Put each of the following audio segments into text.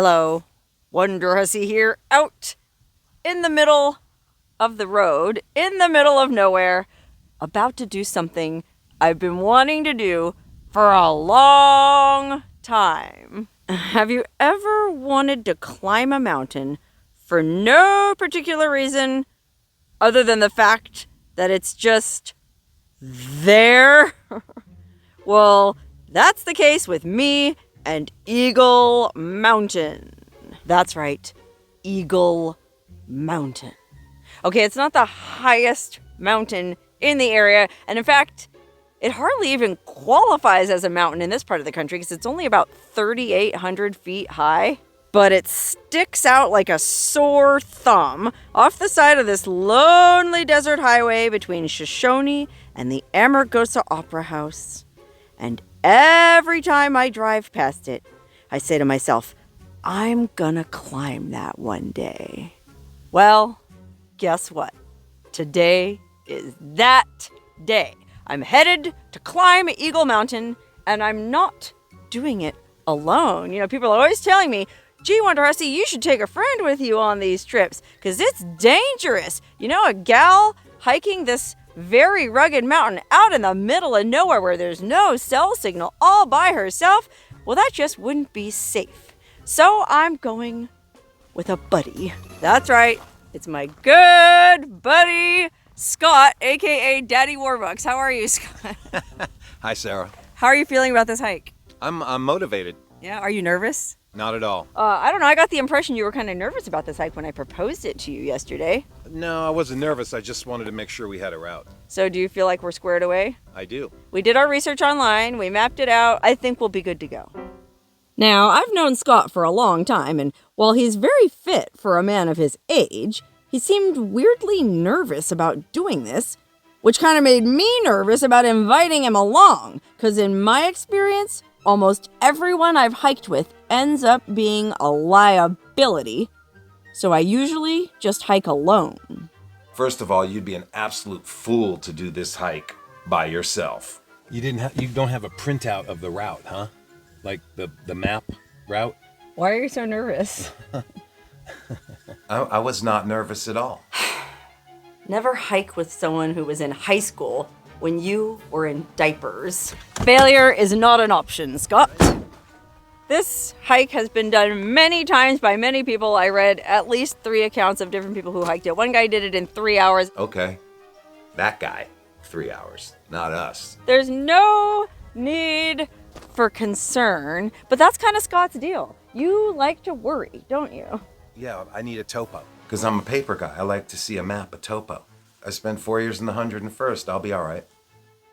Hello, Wonderhussy here, out in the middle of the road, in the middle of nowhere, about to do something I've been wanting to do for a long time. Have you ever wanted to climb a mountain for no particular reason other than the fact that it's just there? Well, that's the case with me and Eagle Mountain. That's right, Eagle Mountain. Okay, it's not the highest mountain in the area, and in fact, it hardly even qualifies as a mountain in this part of the country because it's only about 3,800 feet high. But it sticks out like a sore thumb off the side of this lonely desert highway between Shoshone and the Amargosa Opera House. And every time I drive past it, I say to myself, I'm gonna climb that one day. Well, guess what? Today is that day. I'm headed to climb Eagle Mountain, and I'm not doing it alone. You know, people are always telling me, gee, Wonderhussy, you should take a friend with you on these trips, because it's dangerous. You know, a gal hiking this very rugged mountain out in the middle of nowhere where there's no cell signal all by herself, well, that just wouldn't be safe. So I'm going with a buddy. That's right. It's my good buddy, Scott, aka Daddy Warbucks. How are you, Scott? Hi, Sarah. How are you feeling about this hike? I'm motivated. Yeah, are you nervous? Not at all. I don't know. I got the impression you were kind of nervous about this hike when I proposed it to you yesterday. No, I wasn't nervous. I just wanted to make sure we had a route. So do you feel like we're squared away? I do. We did our research online. We mapped it out. I think we'll be good to go. Now, I've known Scott for a long time, and while he's very fit for a man of his age, he seemed weirdly nervous about doing this, which kind of made me nervous about inviting him along, because in my experience, almost everyone I've hiked with ends up being a liability, so I usually just hike alone. First of all, you'd be an absolute fool to do this hike by yourself. You don't have a printout of the route, huh? Like the map route? Why are you so nervous? I was not nervous at all. Never hike with someone who was in high school when you were in diapers. Failure is not an option, Scott. This hike has been done many times by many people. I read at least 3 accounts of different people who hiked it. One guy did it in 3 hours. Okay, that guy, 3 hours, not us. There's no need for concern, but that's kind of Scott's deal. You like to worry, don't you? Yeah, I need a topo. Because I'm a paper guy. I like to see a map, a topo. I spent 4 years in the 101st. I'll be all right.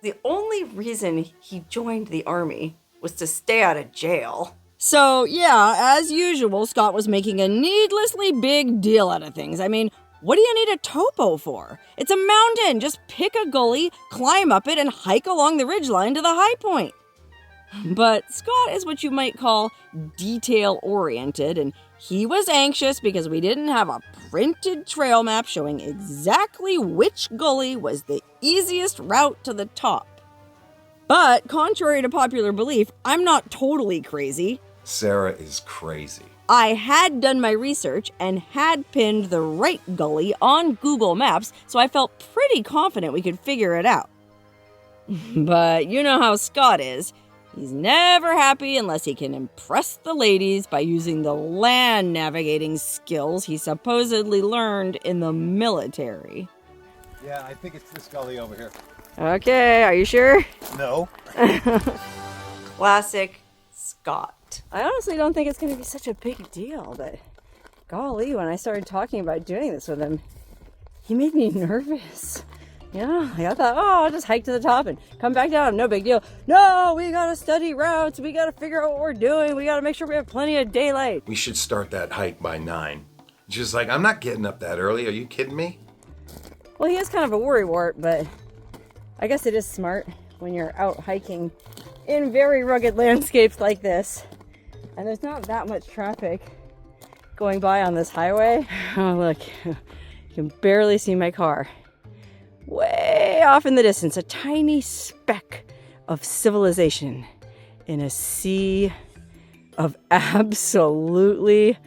The only reason he joined the army was to stay out of jail. So, yeah, as usual, Scott was making a needlessly big deal out of things. I mean, what do you need a topo for? It's a mountain. Just pick a gully, climb up it, and hike along the ridgeline to the high point. But Scott is what you might call detail-oriented, and he was anxious because we didn't have a printed trail map showing exactly which gully was the easiest route to the top. But, contrary to popular belief, I'm not totally crazy. Sarah is crazy. I had done my research and had pinned the right gully on Google Maps, so I felt pretty confident we could figure it out. But you know how Scott is. He's never happy unless he can impress the ladies by using the land navigating skills he supposedly learned in the military. Yeah, I think it's this gully over here. Okay, are you sure? No. Classic Scott. I honestly don't think it's going to be such a big deal, but golly, when I started talking about doing this with him, he made me nervous. Yeah, I thought, I'll just hike to the top and come back down. No big deal. No, we got to study routes. We got to figure out what we're doing. We got to make sure we have plenty of daylight. We should start that hike by 9. She's like, I'm not getting up that early. Are you kidding me? Well, he is kind of a worrywart, but I guess it is smart when you're out hiking in very rugged landscapes like this. And there's not that much traffic going by on this highway. Oh, look, you can barely see my car. Way off in the distance, a tiny speck of civilization in a sea of absolutely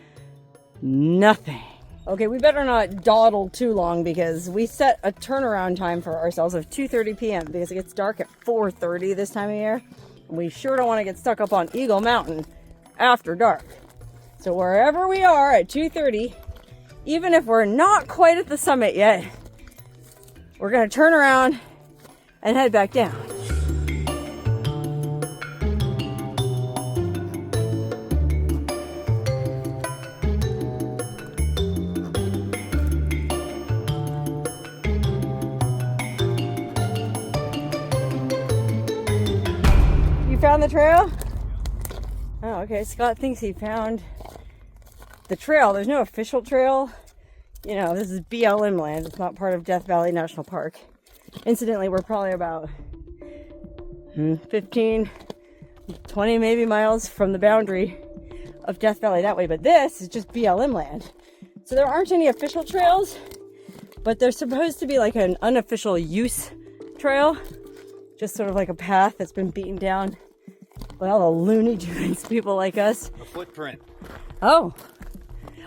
nothing. Okay, we better not dawdle too long because we set a turnaround time for ourselves of 2:30 p.m. because it gets dark at 4:30 this time of year. And we sure don't want to get stuck up on Eagle Mountain after dark. So wherever we are at 2:30, even if we're not quite at the summit yet, we're going to turn around and head back down. Found the trail? Oh, okay. Scott thinks he found the trail. There's no official trail. You know, this is BLM land. It's not part of Death Valley National Park. Incidentally, we're probably about 15, 20 maybe miles from the boundary of Death Valley that way. But this is just BLM land. So there aren't any official trails, but there's supposed to be like an unofficial use trail. Just sort of like a path that's been beaten down by all the Looney Tunes people like us. A footprint. Oh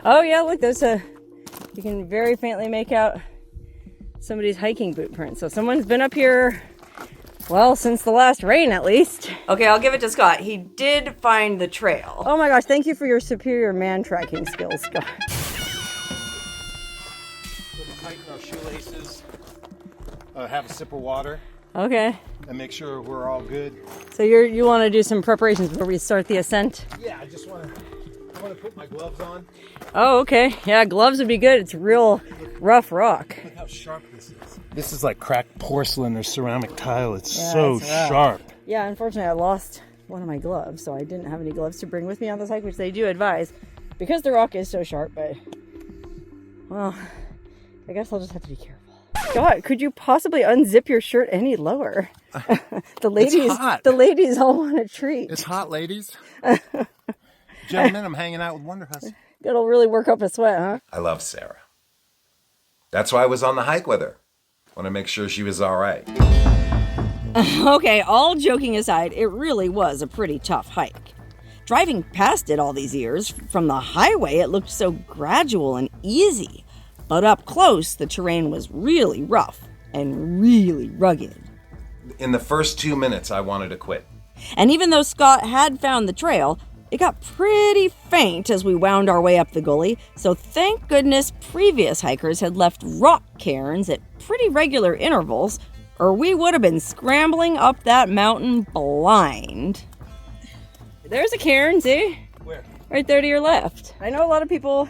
yeah, look, there's you can very faintly make out somebody's hiking boot print. So someone's been up here, well, since the last rain at least. Okay, I'll give it to Scott. He did find the trail. Oh my gosh, thank you for your superior man tracking skills, Scott. We'll tighten our shoelaces, have a sip of water. Okay. And make sure we're all good. So you want to do some preparations before we start the ascent? Yeah, I want to put my gloves on. Oh, okay. Yeah, gloves would be good. It's real rough rock. Look how sharp this is. This is like cracked porcelain or ceramic tile. It's Yeah, so it's rough. sharp. Yeah, unfortunately, I lost one of my gloves, so I didn't have any gloves to bring with me on this hike, which they do advise because the rock is so sharp. But well, I guess I'll just have to be careful. Scott, could you possibly unzip your shirt any lower? The ladies all want a treat. It's hot, ladies. Gentlemen, I'm hanging out with Wonderhussy. It'll really work up a sweat, huh? I love Sarah. That's why I was on the hike with her. Want to make sure she was all right. Okay, all joking aside, it really was a pretty tough hike. Driving past it all these years, from the highway, it looked so gradual and easy. But up close, the terrain was really rough and really rugged. In the first 2 minutes, I wanted to quit. And even though Scott had found the trail, it got pretty faint as we wound our way up the gully, so thank goodness previous hikers had left rock cairns at pretty regular intervals, or we would have been scrambling up that mountain blind. There's a cairn, see? Where? Right there to your left. I know a lot of people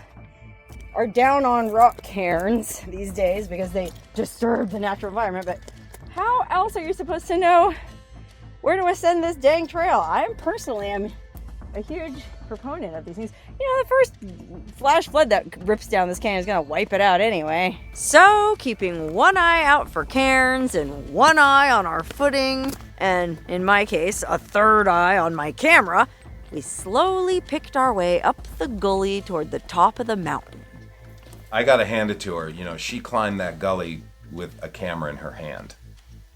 are down on rock cairns these days because they disturb the natural environment, but how else are you supposed to know where to ascend this dang trail? I personally am a huge proponent of these things. You know, the first flash flood that rips down this canyon is gonna wipe it out anyway. So, keeping one eye out for cairns and one eye on our footing, and in my case, a third eye on my camera, we slowly picked our way up the gully toward the top of the mountain. I gotta hand it to her. You know, she climbed that gully with a camera in her hand.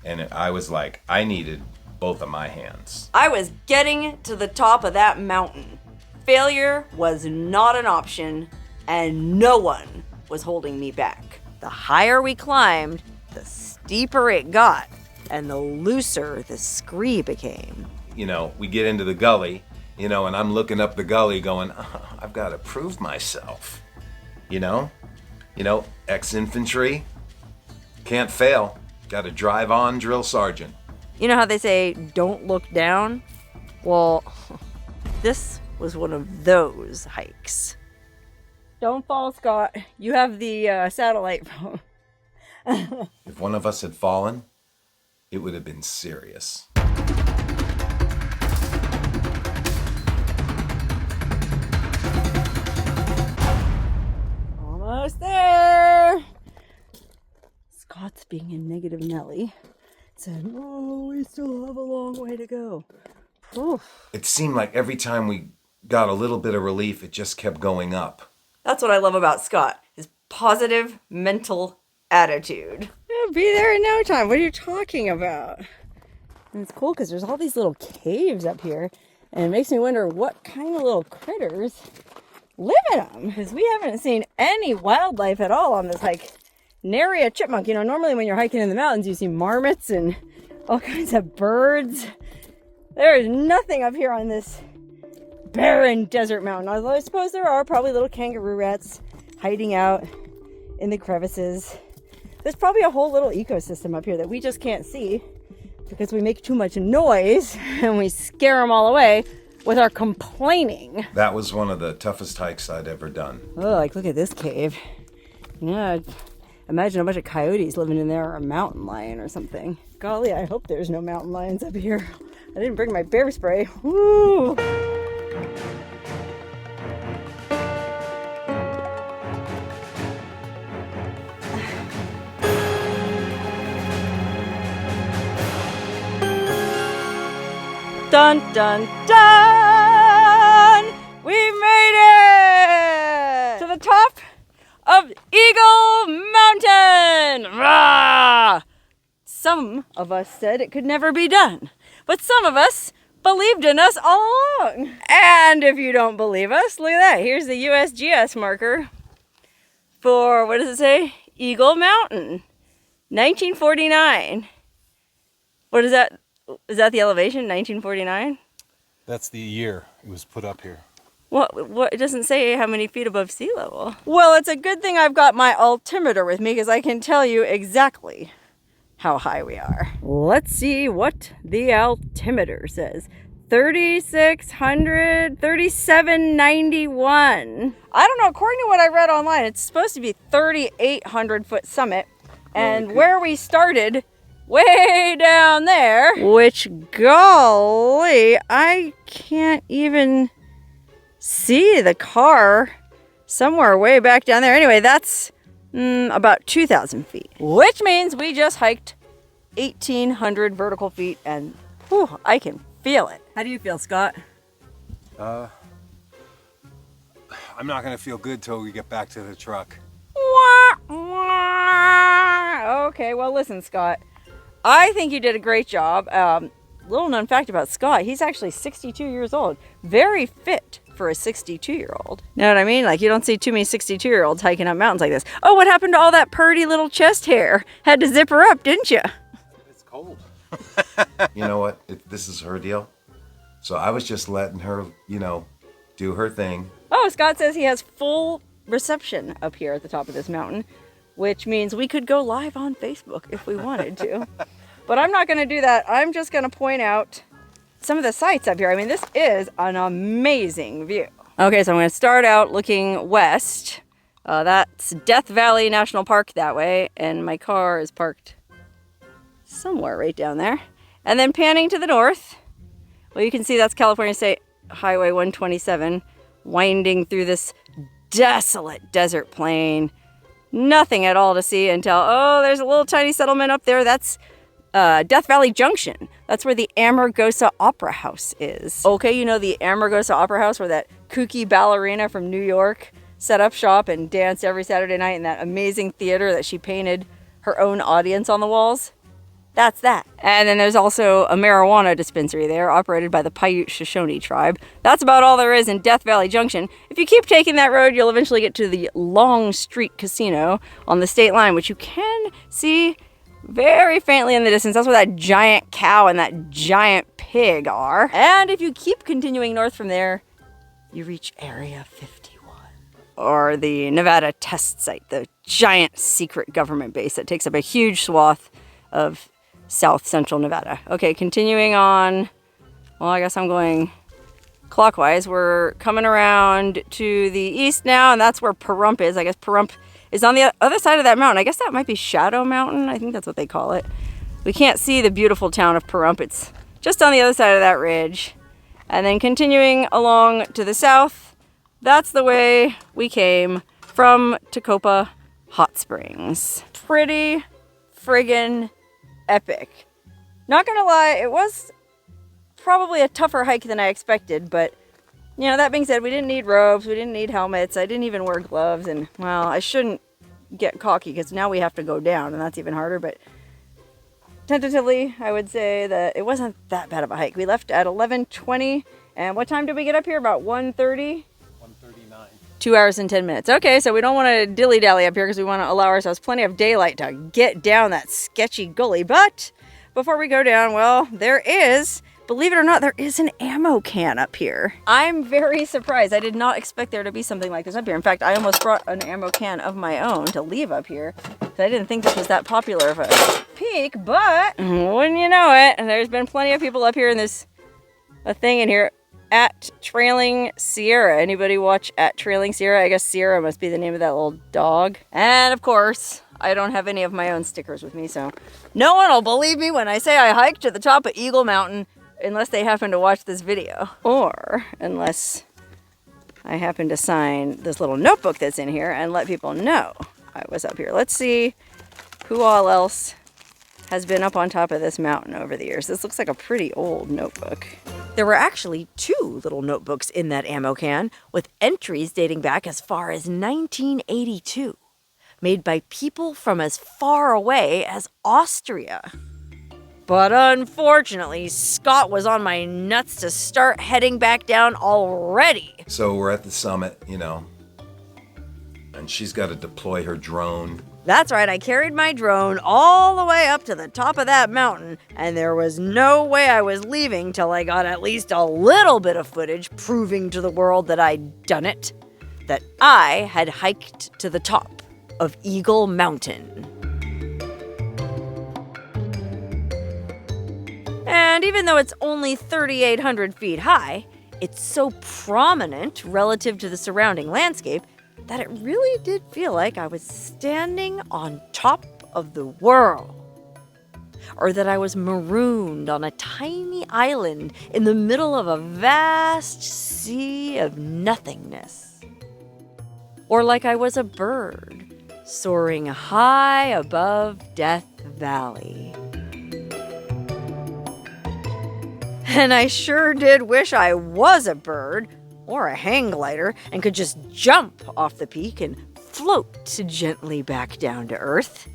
And I was like, I needed both of my hands. I was getting to the top of that mountain. Failure was not an option, and no one was holding me back. The higher we climbed, the steeper it got, and the looser the scree became. You know, we get into the gully, you know, and I'm looking up the gully going, oh, I've got to prove myself. You know, ex-infantry, can't fail. Got to drive on, drill sergeant. You know how they say, don't look down? Well, this was one of those hikes. Don't fall, Scott. You have the satellite phone. If one of us had fallen, it would have been serious. Almost there. Scott's being a negative Nelly said, oh, we still have a long way to go. Oof. It seemed like every time we got a little bit of relief, it just kept going up. That's what I love about Scott, his positive mental attitude. I'll be there in no time. What are you talking about? And it's cool because there's all these little caves up here. And it makes me wonder what kind of little critters live in them, because we haven't seen any wildlife at all on this hike. Nary a chipmunk. You know, normally when you're hiking in the mountains, you see marmots and all kinds of birds. There is nothing up here on this barren desert mountain. Although I suppose there are probably little kangaroo rats hiding out in the crevices. There's probably a whole little ecosystem up here that we just can't see because we make too much noise and we scare them all away with our complaining. That was one of the toughest hikes I'd ever done. Oh, like look at this cave. Yeah, imagine a bunch of coyotes living in there, or a mountain lion or something. Golly, I hope there's no mountain lions up here. I didn't bring my bear spray. Woo! Dun dun dun! We made it to the top of Eagle Mountain! Rah! Some of us said it could never be done, but some of us believed in us all along. And if you don't believe us, look at that. Here's the USGS marker for, what does it say? Eagle Mountain, 1949. What is that? Is that the elevation, 1949? That's the year it was put up here. What? It doesn't say how many feet above sea level. Well, it's a good thing I've got my altimeter with me because I can tell you exactly how high we are. Let's see what the altimeter says. 3,600, 3,791. I don't know, according to what I read online, it's supposed to be 3,800 foot summit. And where we started, way down there, which, golly, I can't even see the car somewhere way back down there. Anyway, that's about 2,000 feet, which means we just hiked 1,800 vertical feet, and whew, I can feel it. How do you feel, Scott? I'm not gonna feel good till we get back to the truck. Okay, well, listen, Scott. I think you did a great job. Little known fact about Scott, he's actually 62 years old. Very fit for a 62-year-old. Know what I mean? Like, you don't see too many 62-year-olds hiking up mountains like this. Oh, what happened to all that purty little chest hair? Had to zip her up, didn't you? It's cold. You know what? This is her deal. So I was just letting her, do her thing. Oh, Scott says he has full reception up here at the top of this mountain, which means we could go live on Facebook if we wanted to. But I'm not going to do that. I'm just going to point out some of the sights up here. I mean, this is an amazing view. Okay, so I'm going to start out looking west. That's Death Valley National Park that way, and my car is parked somewhere right down there. And then panning to the north, well, you can see that's California State Highway 127, winding through this desolate desert plain. Nothing at all to see until, oh, there's a little tiny settlement up there. That's Death Valley Junction. That's where the Amargosa Opera House is. Okay, you know the Amargosa Opera House where that kooky ballerina from New York set up shop and danced every Saturday night in that amazing theater that she painted her own audience on the walls? That's that. And then there's also a marijuana dispensary there operated by the Paiute Shoshone tribe. That's about all there is in Death Valley Junction. If you keep taking that road, you'll eventually get to the Long Street Casino on the state line, which you can see very faintly in the distance. That's where that giant cow and that giant pig are. And if you keep continuing north from there, you reach Area 51, or the Nevada Test Site, the giant secret government base that takes up a huge swath of south central Nevada. Okay, continuing on. Well, I guess I'm going clockwise. We're coming around to the east now, and that's where Pahrump is. I guess Pahrump is on the other side of that mountain. I guess that might be Shadow Mountain. I think that's what they call it. We can't see the beautiful town of Pahrump. It's just on the other side of that ridge. And then continuing along to the south, that's the way we came from Tecopa Hot Springs. Pretty friggin' epic. Not gonna lie, it was probably a tougher hike than I expected, but that being said, we didn't need robes, we didn't need helmets, I didn't even wear gloves, and well, I shouldn't get cocky because now we have to go down and that's even harder, but tentatively I would say that it wasn't that bad of a hike. We left at 11:20 And what time did we get up here? About 1:30? 139. 2 hours and 10 minutes. Okay, so we don't want to dilly-dally up here because we want to allow ourselves plenty of daylight to get down that sketchy gully. But before we go down, well, there is, believe it or not, there is an ammo can up here. I'm very surprised. I did not expect there to be something like this up here. In fact, I almost brought an ammo can of my own to leave up here. I didn't think this was that popular of a peak, but wouldn't you know it, there's been plenty of people up here, and there's a thing in here. At Trailing Sierra. Anybody watch At Trailing Sierra? I guess Sierra must be the name of that little dog. And of course, I don't have any of my own stickers with me, so no one will believe me when I say I hiked to the top of Eagle Mountain unless they happen to watch this video. Or unless I happen to sign this little notebook that's in here and let people know I was up here. Let's see who all else has been up on top of this mountain over the years. This looks like a pretty old notebook. There were actually 2 little notebooks in that ammo can with entries dating back as far as 1982, made by people from as far away as Austria. But unfortunately, Scott was on my nuts to start heading back down already. So we're at the summit, you know, and she's got to deploy her drone. That's right, I carried my drone all the way up to the top of that mountain, and there was no way I was leaving till I got at least a little bit of footage proving to the world that I'd done it, that I had hiked to the top of Eagle Mountain. And even though it's only 3,800 feet high, it's so prominent relative to the surrounding landscape that it really did feel like I was standing on top of the world. Or that I was marooned on a tiny island in the middle of a vast sea of nothingness. Or like I was a bird soaring high above Death Valley. And I sure did wish I was a bird or a hang glider and could just jump off the peak and float gently back down to earth.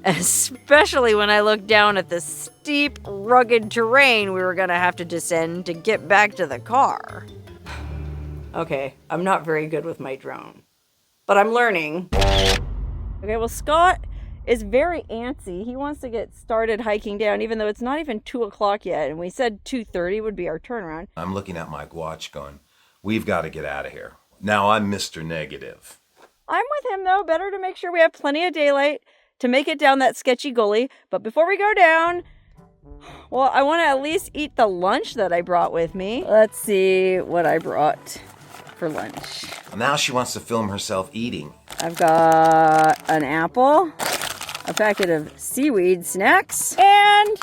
Especially when I looked down at the steep, rugged terrain we were gonna have to descend to get back to the car. Okay, I'm not very good with my drone, but I'm learning. Okay, well, Scott is very antsy. He wants to get started hiking down, even though it's not even 2 o'clock yet, and we said 2:30 would be our turnaround. I'm looking at my watch going, we've got to get out of here. Now I'm Mr. Negative. I'm with him, though. Better to make sure we have plenty of daylight to make it down that sketchy gully. But before we go down, well, I want to at least eat the lunch that I brought with me. Let's see what I brought for lunch. Now she wants to film herself eating. I've got an apple, a packet of seaweed snacks, and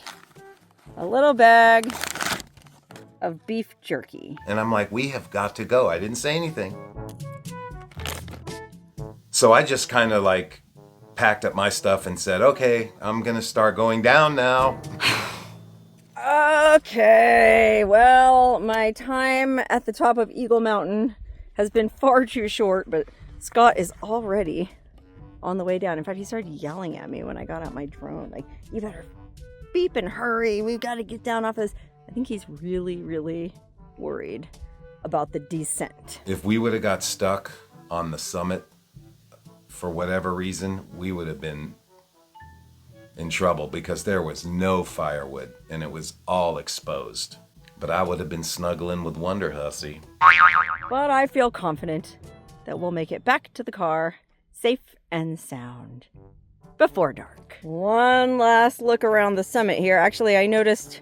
a little bag of beef jerky. And I'm like, we have got to go. I didn't say anything. So I just kind of like packed up my stuff and said, okay, I'm going to start going down now. Okay, well, my time at the top of Eagle Mountain has been far too short, but Scott is already on the way down. In fact, he started yelling at me when I got out my drone. Like, you better beep and hurry. We've got to get down off this. I think he's really, really worried about the descent. If we would have got stuck on the summit for whatever reason, we would have been in trouble because there was no firewood and it was all exposed. But I would have been snuggling with Wonderhussy. But I feel confident that we'll make it back to the car safe and sound before dark. One last look around the summit here. Actually, I noticed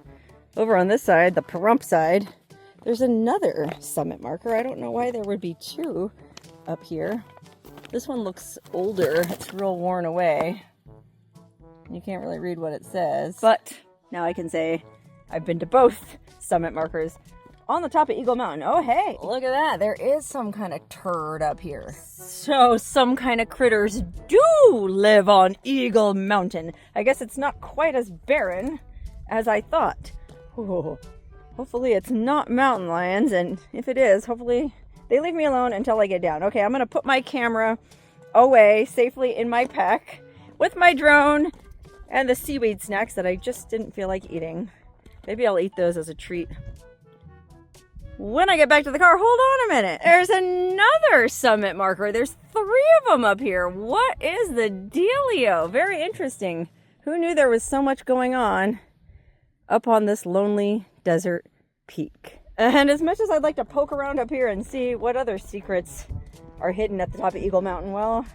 over on this side, the Pahrump side, there's another summit marker. I don't know why there would be 2 up here. This one looks older. It's real worn away. You can't really read what it says. But now I can say I've been to both summit markers on the top of Eagle Mountain. Oh, hey, look at that. There is some kind of turd up here. So some kind of critters do live on Eagle Mountain. I guess it's not quite as barren as I thought. Ooh, hopefully it's not mountain lions, and if it is, hopefully they leave me alone until I get down. Okay, I'm gonna put my camera away safely in my pack with my drone and the seaweed snacks that I just didn't feel like eating. Maybe I'll eat those as a treat when I get back to the car. Hold on a minute. There's another summit marker. There's 3 of them up here. What is the dealio? Very interesting. Who knew there was so much going on up on this lonely desert peak? And as much as I'd like to poke around up here and see what other secrets are hidden at the top of Eagle Mountain, well,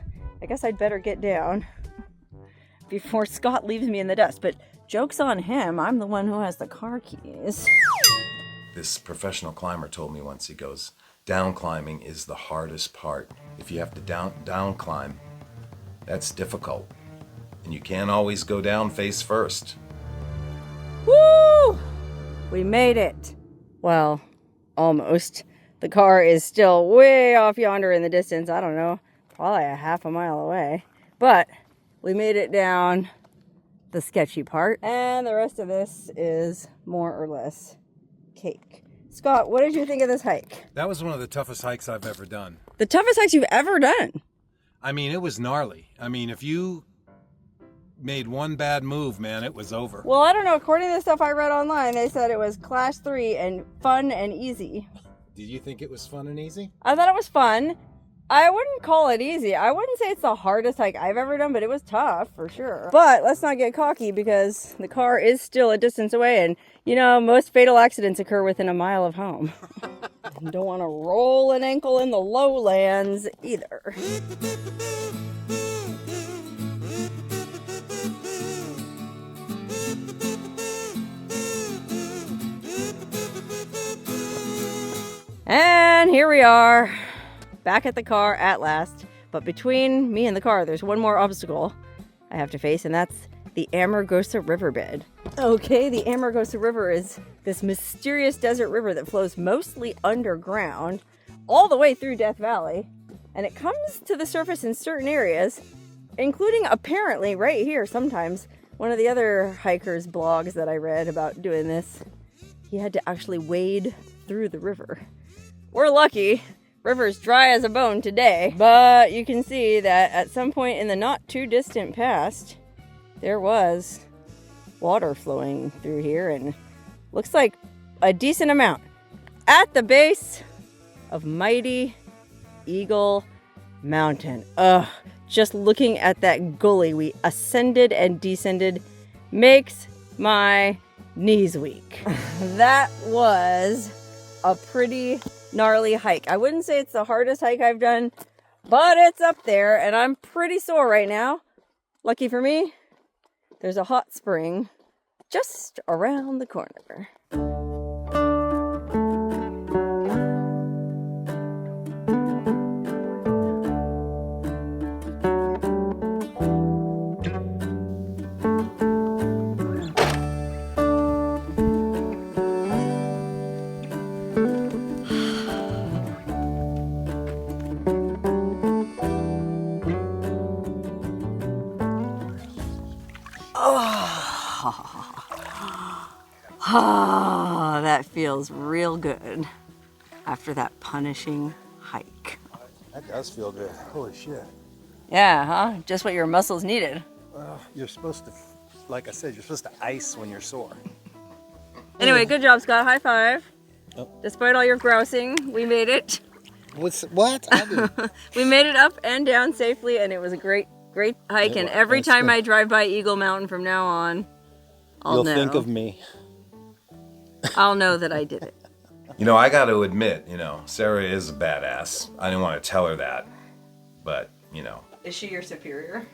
I guess I'd better get down before Scott leaves me in the dust. But joke's on him. I'm the one who has the car keys. This professional climber told me once, he goes, down climbing is the hardest part. If you have to down climb, that's difficult. And you can't always go down face first. Woo! We made it. Well, almost. The car is still way off yonder in the distance. I don't know, probably a half a mile away. But we made it down the sketchy part. And the rest of this is more or less cake. Scott, what did you think of this hike? That was one of the toughest hikes I've ever done. The toughest hikes you've ever done? I mean, it was gnarly. I mean, if you made one bad move, man, it was over. Well, I don't know. According to the stuff I read online, they said it was class 3 and fun and easy. Did you think it was fun and easy? I thought it was fun. I wouldn't call it easy. I wouldn't say it's the hardest hike I've ever done, but it was tough for sure. But let's not get cocky because the car is still a distance away, and you know, most fatal accidents occur within a mile of home. You don't want to roll an ankle in the lowlands either. And here we are, back at the car at last. But between me and the car, there's one more obstacle I have to face, and that's the Amargosa riverbed. Okay, the Amargosa River is this mysterious desert river that flows mostly underground all the way through Death Valley. And it comes to the surface in certain areas, including apparently right here sometimes. One of the other hikers' blogs that I read about doing this, he had to actually wade through the river. We're lucky. River's dry as a bone today, but you can see that at some point in the not too distant past, there was water flowing through here, and looks like a decent amount at the base of mighty Eagle Mountain. Just looking at that gully we ascended and descended makes my knees weak. That was a pretty gnarly hike. I wouldn't say it's the hardest hike I've done, but it's up there, and I'm pretty sore right now. Lucky for me, there's a hot spring just around the corner. Ah, that feels real good after that punishing hike. That does feel good. Holy shit. Yeah, huh? Just what your muscles needed. You're supposed to, like I said, you're supposed to ice when you're sore. Anyway, good job, Scott. High five. Oh. Despite all your grousing, we made it. What? I didn't. We made it up and down safely, and it was a great hike. And every time I drive by Eagle Mountain from now on, I'll know. You'll think of me. I'll know that I did it. You know, I got to admit, Sarah is a badass. I didn't want to tell her that, but, Is she your superior?